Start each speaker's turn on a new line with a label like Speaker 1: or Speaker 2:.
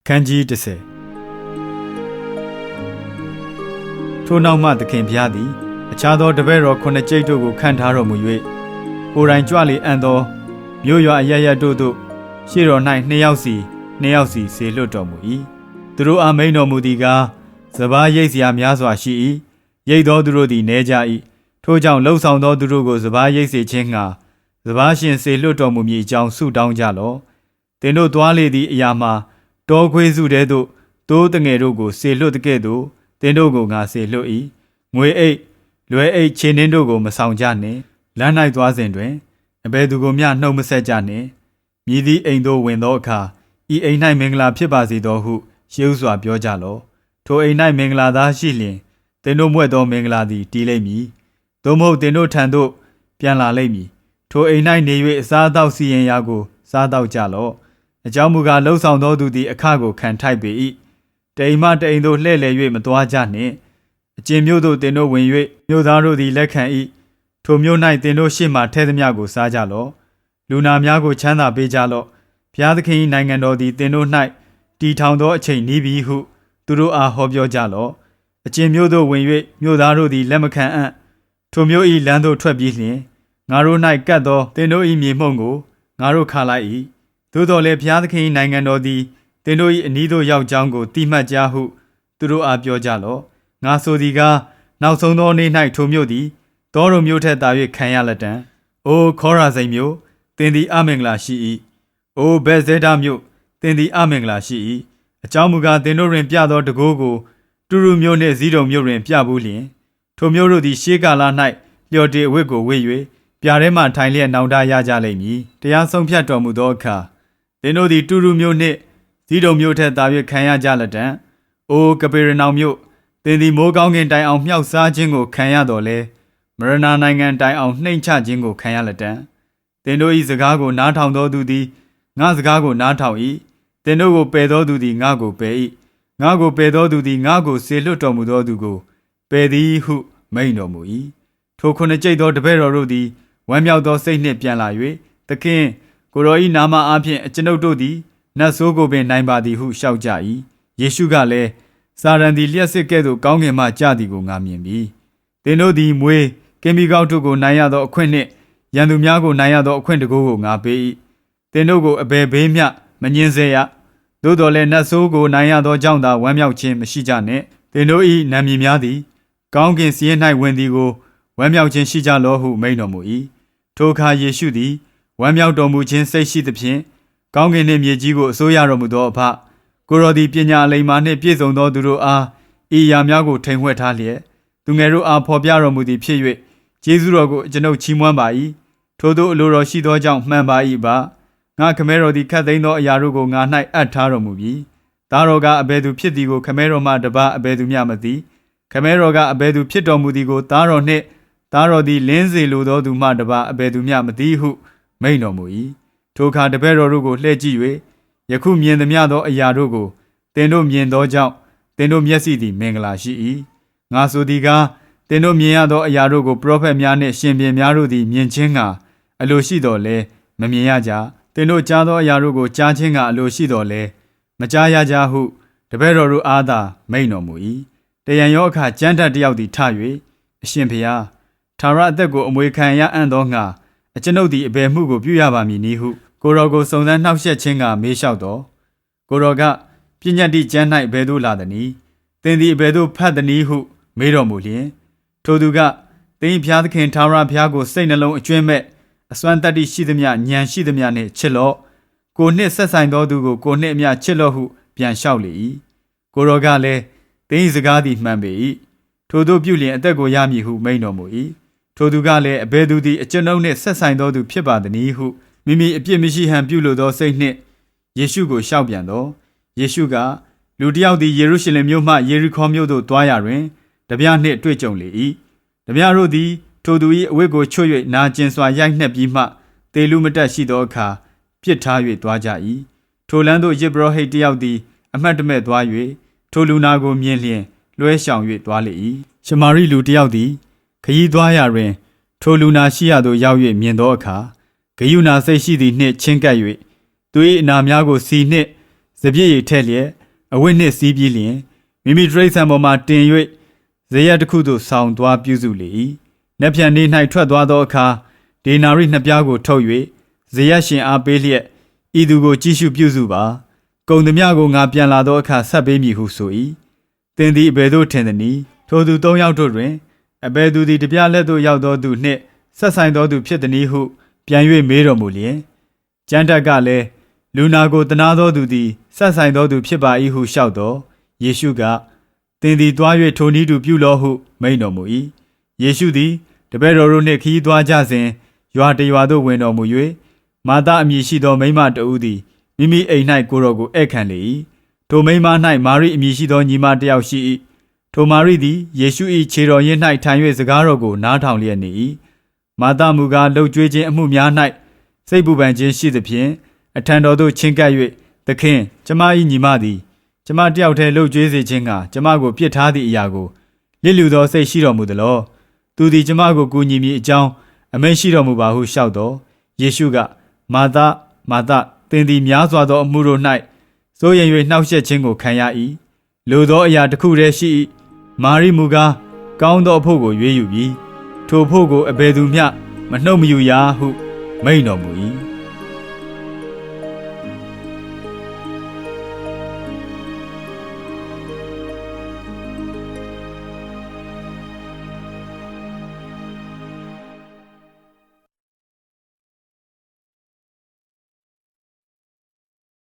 Speaker 1: ခန်းကြီး30ထိုနောက်မှသခင်ဖျားသည်အခြားသောတပည့်တော်9ကျိပ်တို့ကိုခန့်ထားတော်မူ၍ကိုယ်တိုင်ကြွလေအံ့သောမြို့ရွာအရရတို့သို့ရှေ့တော်၌2ယောက်စီစေလွတ်တော်မူ၏သူတို့အားမိန်တော်မူသည်ကားစပါးရိတ်စရာများစွာရှိ၏ရိတ်သောသူတို့သည်နည်းကြ၏ထို့ကြောင့်လှုပ်ဆောင်သောသူတို့ကိုစပါးရိတ်စေခြင်းငှာစပါးရှင်စေလွတ်တော်မူမည်အကြောင်းဆုတောင်းကြလော့သင်တို့သွားလေသည့်အရာမှာတောခွေးစုတဲသို့သိုးတငယ်တို့ကိုစေလွတ်တဲ့ကဲ့သို့သင်တို့ကိုငါစေလွတ်၏ငွေအိတ်လွယ်အိတ်ခြေနှင်းတို့ကိုမဆောင်ကြနှင့်လမ်း၌သွားစဉ်တွင်အဘယ်သူကိုမျှနှုတ်မဆက်ကြနှင့်မြည်သည့်အိမ်သို့ဝင်သောအခါဤအိမ်၌မင်္ဂလာဖြစ်ပါစေသောဟုရှေးဥစွာပြောကြလော့ထိုအိမ်၌မင်္ဂလာသားရှိလျင်သင်တို့မွဲ့သောမင်္ဂလာသည်တည်လိမ့်မည်သို့မဟုတ်သင်တို့ထံသို့ပြန်လာလိမ့်မည်ထိုအိမ်၌နေ၍အစားအသောက်စီရင်ရာကိုစားသောက်ကြလော့အကြောင်းမူကားလှုပ်ဆောင်သောသူသည်အခကိုခံထိုက်ပေ၏တိမ်မှတိမ်သို့လှည့်လည်၍မသွားကြနှင့်အကျဉ်မြို့သို့တင်တို့ဝင်၍မြို့သားတို့သည်လက်ခံ၏ထိုမြို့၌တင်တို့ရှေ့မှထဲသမျှကိုစားကြလော့လူနာများကိုချမ်းသာပေးကြလော့ဘုရားသခင်၏နိုင်ငံတော်သည်တင်တို့၌တည်ထောင်သောအချိန်နီးပြီဟုသူတို့အားဟောပြောကြလော့အကျဉ်မြို့သို့ဝင်၍မြို့သားတို့သည်လက်မခံအံ့ထိုမြို့၏လမ်းသို့ထွက်ပြီးလျှင်ငါတို့၌ကပ်သောတင်တို့၏မြေမှုန့်ကိုငါတို့ခါလိုက်၏သို့တော်လည်းဘုရားသခင်၏နိုင်ငံတော်သည်သင်တို့၏အနီးသို့ရောက်ကြောင်းကိုတိမှတ်ကြဟုသူတို့အားပြောကြလော့ငါဆိုသည်ကားနောက်ဆုံးသောနေ့၌ထိုမြို့သည်တောတို့မြို့ထက်သာ၍ခံရလက်တံအိုခေါရာစိန်မြို့သင်သည်အမင်္ဂလာရှိ၏အိုဘဲဇေဒမြို့သင်သည်အမင်္ဂလာရှိ၏အကြောင်းမူကားသင်တို့တွင်ပြသောတကိုးကိုတူရုမြို့နှင့်ဇီးတုံမြို့တွင်ပြဘူးလျင်ထိုမြို့တို့သည်ရှေးကာလ၌လျော်တေအဝတ်ကိုဝတ်၍ပြာထဲမှထိုင်လျက်နောင်တရကြလိမ့်မည်တရားဆုံးဖြတ်တော်မူသောအခါသင်တို့သည်တူရုမြို့နှင့်ဇီးတုံမြို့ထက်သာ၍ခံရကြလက်တံအိုကပေရနောင်မြို့သင်သည်မိုးကောင်းကင်တိုင်အောင်မြှောက်စားခြင်းကိုခံရတော်လဲမရဏနိုင်ငံတိုင်အောင်နှိမ်ချခြင်းကိုခံရလက်တံသင်တို့၏စကားကိုနားထောင်သောသူသည်ငါစကားကိုနားထောင်၏သင်တို့ကိုပယ်သောသူသည်ငါကိုပယ်၏ငါကိုပယ်သောသူသည်ငါကိုစေလွတ်တော်မူသောသူကိုပယ်သည်ဟုမိန့်တော်မူ၏ထို9ကျိပ်သောတပည့်တော်တို့သည်ဝမ်းမြောက်သောစိတ်နှင့်ပြန်လာ၍သခင်ကိုရောဤနာမအားဖြင့်အကျွန်ုပ်တို့သည်နတ်ဆိုးကိုပင်နိုင်ပါသည်ဟုလျှောက်ကြ၏ယေရှုကလည်းစာရန်သည်လျှက်စစ်ကဲ့သို့ကောင်းကင်မှကျသည်ကိုငါမြင်ပြီသင်တို့သည်မွေးကင်မီကောက်တို့ကိုနိုင်ရသောအခွင့်နှင့်ရန်သူများကိုနိုင်ရသောအခွင့်တကူကိုငါပေး၏သင်တို့ကိုအဘယ်ဘေးမျှမငြင်းစေရသို့တော်လည်းနတ်ဆိုးကိုနိုင်ရသောကြောင့်သာဝမ်းမြောက်ခြင်းမရှိကြနှင့်သင်တို့၏နာမည်များသည်ကောင်းကင်စည်း၌ဝင်သည်ကိုဝမ်းမြောက်ခြင်းရှိကြလောဟုမိန့်တော်မူ၏ထိုအခါယေရှုသည်ဝမ်းမြောက်တော်မူခြင်းစိတ်ရှိသဖြင့်ကောင်းကင်နှင့်မြေကြီးကိုအစိုးရတော်မူသောအဖကိုရောသည်ပညာအလိမ္မာနှင့်ပြည့်စုံသောသူတို့အားဤအရာများကိုထိန်ဝှက်ထားလျက်သူငယ်တို့အားဖော်ပြတော်မူသည်ဖြစ်၍ကျေးဇူးတော်ကိုကျွန်ုပ်ချီးမွမ်းပါ၏ထို့သောအလိုတော်ရှိသောကြောင့်မှန်ပါ၏ပါငါခမဲတော်သည်ခတ်သိမ်းသောအရာတို့ကိုငါ၌အပ်ထားတော်မူပြီသားတော်ကအဘယ်သူဖြစ်သည်ကိုခမဲတော်မှတပါအဘယ်သူမျှမသိခမဲတော်ကအဘယ်သူဖြစ်တော်မူသည်ကိုသားတော်နှင့်သားတော်သည်လင်းစေလိုသောသူမှတပါအဘယ်သူမျှမသိဟုမိန့်တော်မူ၏ထိုအခါတပည့်တော်တို့ကိုလှည့်ကြည့်၍ယခုမြင်သမျှသောအရာတို့ကိုသင်တို့မြင်သောကြောင့်သင်တို့မျက်စိသည်မင်္ဂလာရှိ၏ငါဆိုသည်ကားသင်တို့မြင်ရသောအရာတို့ကိုပရောဖက်များနှင့်ရှင်ဘုရင်များတို့သည်မြင်ခြင်းငှာအလိုရှိတော်လဲမမြင်ရကြသင်တို့ကြားသောအရာတို့ကိုကြားခြင်းငှာအလိုရှိတော်လဲမကြားရကြဟုတပည့်တော်တို့အားသာမိန့်တော်မူ၏တရံရောအခါကျမ်းထတယောက်သည်ထ၍အရှင်ဘုရားထာဝရအသက်ကိုအမွေခံရအံ့သောငှာအကျွန်ုပ်သည်အဘယ်မှုကိုပြုရပါမည်နည်းဟုကိုတော်ကိုစုံစမ်းနှောက်ယှက်ခြင်းကမေးလျှောက်တော်ကိုတော်ကပညတ်တိကျမ်း၌ဘယ်သို့လာသနည်းသင်သည်အဘယ်သို့ဖတ်သနည်းဟုမေးတော်မူလျင်ထိုသူကသင်ဘုရားသခင်ထာဝရဘုရားကိုစိတ်နှလုံးအကျွမ်းမဲ့အစွမ်းတတ္တိရှိသမျှဉာဏ်ရှိသမျှနှင့်ချစ်လော့ကိုနှင့်ဆက်ဆိုင်သောသူကိုကိုနှင့်အမျှချစ်လော့ဟုပြန်လျှောက်လေ၏ကိုတော်ကလည်းသင်၏စကားသည်မှန်ပေ၏ထိုသို့ပြုလျင်အသက်ကိုရမည်ဟုမိန့်တော်မူ၏ထိုသူကလည်းအဘယ်သူသည်အကျွန်ုပ်နှင့်ဆက်ဆိုင်သောသူဖြစ်ပါသနည်းဟုမိမိအပြစ်မရှိဟန်ပြုလိုသောစိတ်နှင့်ယေရှုကိုလျှောက်ပြန်တော်ယေရှုကလူတစ်ယောက်သည်ယေရုရှလင်မြို့မှယေရီခေါမြို့သို့သွားရာတွင်တပြားနှင့်တွေ့ကြုံလေ၏တပြားတို့သည်ထိုသူ၏အဝတ်ကိုချွတ်၍နာကျင်စွာရိုက်နှက်ပြီးမှသေလူမတက်ရှိသောအခါပြစ်ထား၍သွားကြ၏ထိုလမ်းသို့ယေဘရဟိတ်တစ်ယောက်သည်အမှတ်တမဲ့သွား၍ထိုလူနာကိုမြင်လျင်လွှဲရှောင်၍သွားလေ၏ရှမာရိလူတစ်ယောက်သည်ခရီးသွားရာတွင်ထိုလူနာရှိရသို့ရောက်၍မြင်သောအခါဂယုဏစိတ်ရှိသည်နှင့်ချင်းကပ်၍သူ၏အနာများကိုစီနှင့်ဇ စပြည့်ရည်ထက်လျက်အဝိနှင့်စီးပြီးလျင်မိမိတရိษံပေါ်မှတင်၍ဇေယျတစ်ခုသို့ဆောင်သွားပြုစုလေ၏နက်ဖြန်နေ၌ထွက်သွားသောအခါဒေနာရိနှစ်ပြားကိုထုတ်၍ဇေယျရှင်အားပေးလျက်ဤသူကိုကြည့်ရှုပြုစုပါကုန်သည်များကိုငါပြန်လာသောအခါဆက်ပေးမည်ဟုဆို၏သင်သည်အဘယ်သို့ထင်သနည်းထိုသူ၃ယောက်တို့တွင်အဘယ်သူသည်တပြားလက်သို့ရောက်သောသူနှင့်ဆက်ဆိုင်သောသူဖြစ်သည်နည်းဟုပြန်၍မေးတော်မူလျင်ကျမ်းတတ်ကလည်းလူနာကိုတနာသောသူသည်ဆက်ဆိုင်သောသူဖြစ်ပါ၏ဟုလျှောက်သောယေရှုကသင်သည်သွား၍ထိုနည်းတူပြုလောဟုမိန့်တော်မူ၏ယေရှုသည်တပည့်တော်တို့နှင့်ခရီးသွားကြစဉ်ရွာတရွာသို့ဝင်တော်မူ၍မာသအမည်ရှိသောမိန်းမတဦးသည်မိမိအိမ်၌ကိုယ်တော်ကိုဧည့်ခံလေ၏ထိုမိန်းမ၌မာရိအမည်ရှိသောညီမတစ်ယောက်ရှိ၏ထိုမာရိသည်ယေရှု၏ခြေတော်ရင်း၌ထိုင်၍စကားတော်ကိုနားထောင်လျက်နေ၏မာသမူကားလှုပ်ကြွေးခြင်းအမှုများ၌စိတ်ပူပန်ခြင်းရှိသဖြင့်အထံတော်သို့ချဉ်ကပ်၍သခင်ကျမ၏ညီမသည်ကျမတယောက်တည်းလှုပ်ကြွေးစေခြင်းကကျမကိုပြစ်ထားသည့်အရာကိုလစ်လျူသောစိတ်ရှိတော်မူသလောသူသည်ကျမကိုကူညီမည်အကြောင်းအမိန့်ရှိတော်မူပါဟုလျှောက်တော်ယေရှုကမာသသင်သည်များစွာသောအမှုတို့၌စိုးရိမ်၍နှောက်ယှက်ခြင်းကိုခံရ၏လိုသောအရာတစ်ခုတည်းရှိ၏မာရိမူကားကောင်းသောအဖို့ကိုရွေးယူပြီးထိုဖို့ကိုအဘယ်သူမျှမနှုတ်မယူရဟုမိန့်တော်မူ၏